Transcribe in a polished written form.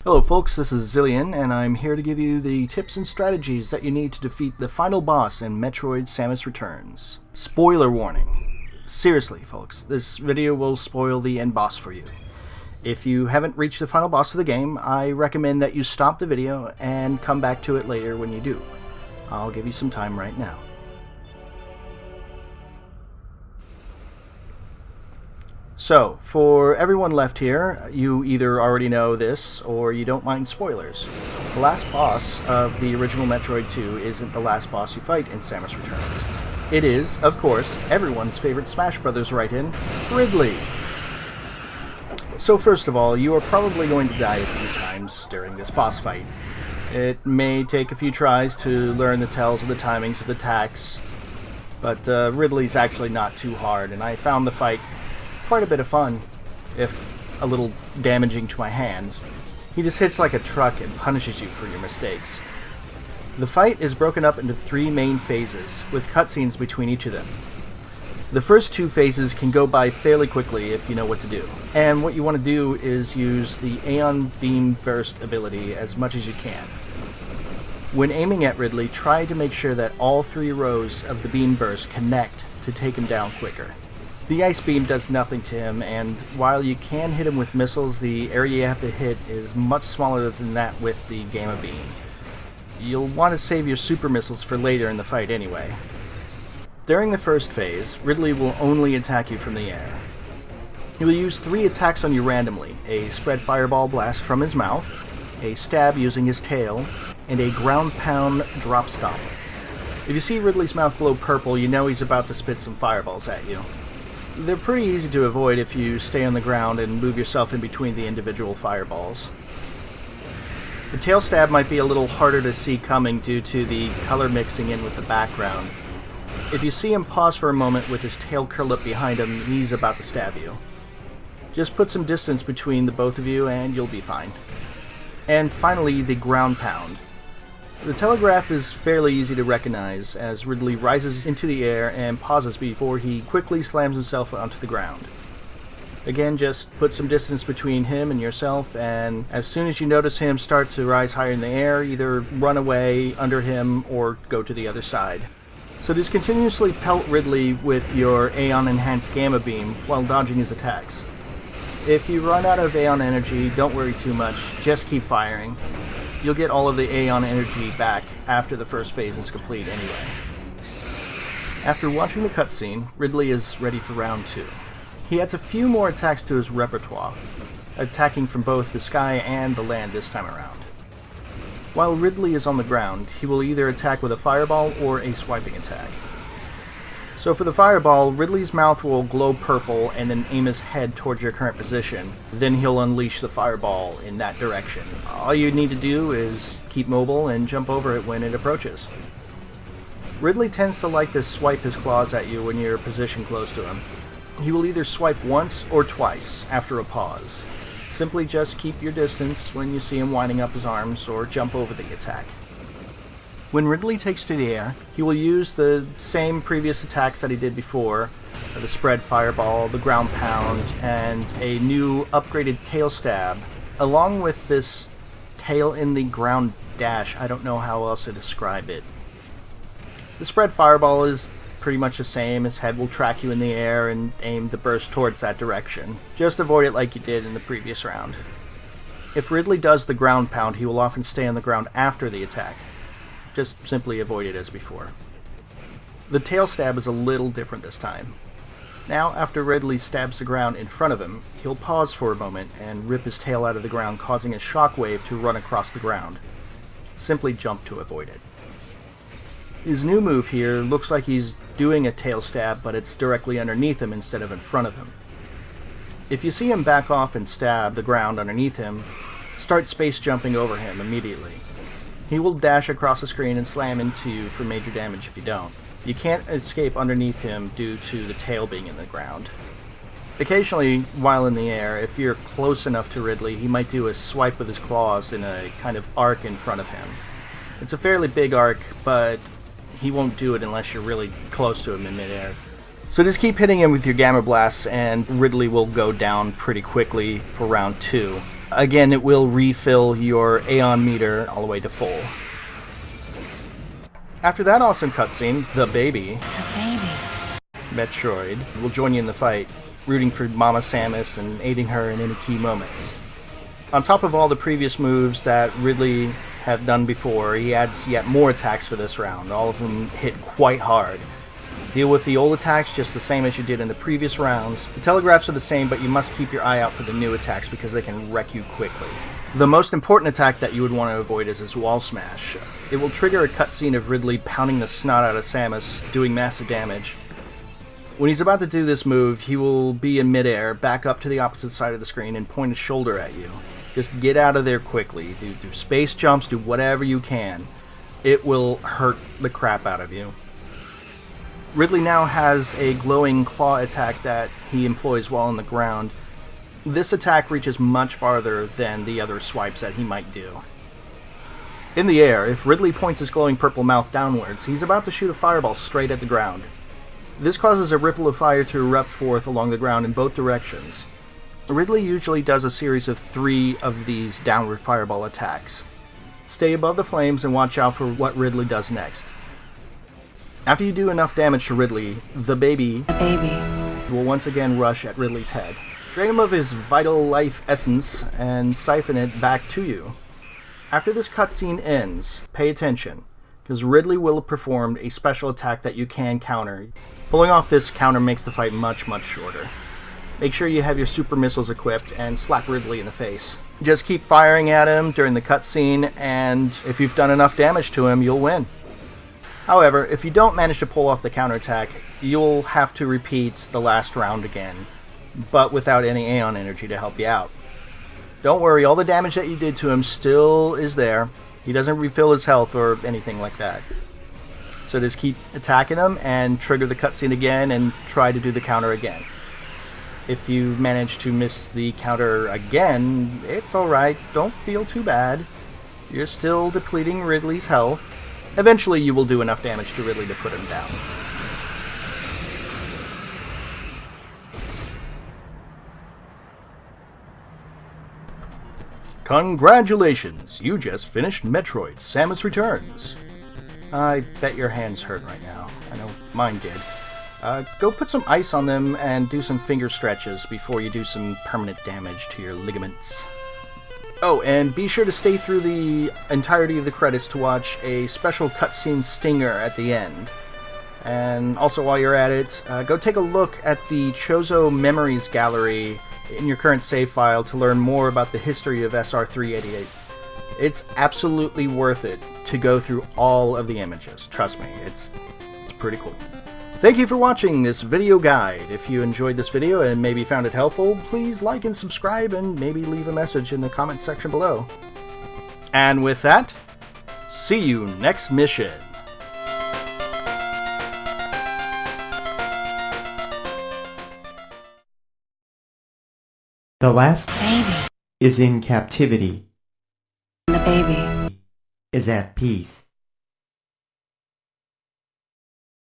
Hello folks, this is Zillion, and I'm here to give you the tips and strategies that you need to defeat the final boss in Metroid Samus Returns. Spoiler warning. Seriously folks, this video will spoil the end boss for you. If you haven't reached the final boss of the game, I recommend that you stop the video and come back to it later when you do. I'll give you some time right now. So, for everyone left here, you either already know this, or you don't mind spoilers. The last boss of the original Metroid 2 isn't the last boss you fight in Samus Returns. It is, of course, everyone's favorite Smash Brothers write-in, Ridley. So first of all, you are probably going to die a few times during this boss fight. It may take a few tries to learn the tells of the timings of the attacks, but Ridley's actually not too hard, and I found the fight quite a bit of fun, if a little damaging to my hands. He just hits like a truck and punishes you for your mistakes. The fight is broken up into three main phases, with cutscenes between each of them. The first two phases can go by fairly quickly if you know what to do, and what you want to do is use the Aeon Beam Burst ability as much as you can. When aiming at Ridley, try to make sure that all three rows of the beam burst connect to take him down quicker. The ice beam does nothing to him, and while you can hit him with missiles, the area you have to hit is much smaller than that with the Gamma Beam. You'll want to save your super missiles for later in the fight anyway. During the first phase, Ridley will only attack you from the air. He will use three attacks on you randomly: a spread fireball blast from his mouth, a stab using his tail, and a ground pound drop stomp. If you see Ridley's mouth glow purple, you know he's about to spit some fireballs at you. They're pretty easy to avoid if you stay on the ground and move yourself in between the individual fireballs. The tail stab might be a little harder to see coming due to the color mixing in with the background. If you see him pause for a moment with his tail curled up behind him, he's about to stab you. Just put some distance between the both of you and you'll be fine. And finally, the ground pound. The telegraph is fairly easy to recognize as Ridley rises into the air and pauses before he quickly slams himself onto the ground. Again, just put some distance between him and yourself, and as soon as you notice him start to rise higher in the air, either run away under him or go to the other side. So just continuously pelt Ridley with your Aeon Enhanced Gamma Beam while dodging his attacks. If you run out of Aeon energy, don't worry too much, just keep firing. You'll get all of the Aeon energy back after the first phase is complete anyway. After watching the cutscene, Ridley is ready for round 2. He adds a few more attacks to his repertoire, attacking from both the sky and the land this time around. While Ridley is on the ground, he will either attack with a fireball or a swiping attack. So for the fireball, Ridley's mouth will glow purple and then aim his head towards your current position. Then he'll unleash the fireball in that direction. All you need to do is keep mobile and jump over it when it approaches. Ridley tends to like to swipe his claws at you when you're positioned close to him. He will either swipe once or twice after a pause. Simply just keep your distance when you see him winding up his arms or jump over the attack. When Ridley takes to the air, he will use the same previous attacks that he did before, the spread fireball, the ground pound, and a new upgraded tail stab, along with this tail in the ground dash. I don't know how else to describe it. The spread fireball is pretty much the same. His head will track you in the air and aim the burst towards that direction. Just avoid it like you did in the previous round. If Ridley does the ground pound, he will often stay on the ground after the attack. Just simply avoid it as before. The tail stab is a little different this time. Now, after Ridley stabs the ground in front of him, he'll pause for a moment and rip his tail out of the ground, causing a shockwave to run across the ground. Simply jump to avoid it. His new move here looks like he's doing a tail stab, but it's directly underneath him instead of in front of him. If you see him back off and stab the ground underneath him, start space jumping over him immediately. He will dash across the screen and slam into you for major damage if you don't. You can't escape underneath him due to the tail being in the ground. Occasionally, while in the air, if you're close enough to Ridley, he might do a swipe with his claws in a kind of arc in front of him. It's a fairly big arc, but he won't do it unless you're really close to him in midair. So just keep hitting him with your Gamma Blasts and Ridley will go down pretty quickly for round 2. Again, it will refill your Aeon meter all the way to full. After that awesome cutscene, the baby, Metroid, will join you in the fight, rooting for Mama Samus and aiding her in any key moments. On top of all the previous moves that Ridley have done before, he adds yet more attacks for this round. All of them hit quite hard. Deal with the old attacks just the same as you did in the previous rounds. The telegraphs are the same, but you must keep your eye out for the new attacks because they can wreck you quickly. The most important attack that you would want to avoid is his wall smash. It will trigger a cutscene of Ridley pounding the snot out of Samus, doing massive damage. When he's about to do this move, he will be in midair, back up to the opposite side of the screen, and point his shoulder at you. Just get out of there quickly. Do space jumps, do whatever you can. It will hurt the crap out of you. Ridley now has a glowing claw attack that he employs while on the ground. This attack reaches much farther than the other swipes that he might do. In the air, if Ridley points his glowing purple mouth downwards, he's about to shoot a fireball straight at the ground. This causes a ripple of fire to erupt forth along the ground in both directions. Ridley usually does a series of 3 of these downward fireball attacks. Stay above the flames and watch out for what Ridley does next. After you do enough damage to Ridley, the baby will once again rush at Ridley's head. Drain him of his vital life essence and siphon it back to you. After this cutscene ends, pay attention, because Ridley will have performed a special attack that you can counter. Pulling off this counter makes the fight much shorter. Make sure you have your super missiles equipped and slap Ridley in the face. Just keep firing at him during the cutscene, and if you've done enough damage to him, you'll win. However, if you don't manage to pull off the counterattack, you'll have to repeat the last round again, but without any Aeon energy to help you out. Don't worry, all the damage that you did to him still is there. He doesn't refill his health or anything like that. So just keep attacking him and trigger the cutscene again and try to do the counter again. If you manage to miss the counter again, it's alright, don't feel too bad. You're still depleting Ridley's health. Eventually you will do enough damage to Ridley to put him down. Congratulations! You just finished Metroid: Samus Returns. I bet your hands hurt right now. I know mine did. Go put some ice on them and do some finger stretches before you do some permanent damage to your ligaments. Oh, and be sure to stay through the entirety of the credits to watch a special cutscene stinger at the end. And also while you're at it, go take a look at the Chozo Memories Gallery in your current save file to learn more about the history of SR388. It's absolutely worth it to go through all of the images. Trust me, it's pretty cool. Thank you for watching this video guide. If you enjoyed this video and maybe found it helpful, please like and subscribe and maybe leave a message in the comment section below. And with that, see you next mission. The last baby is in captivity. The baby Is at peace.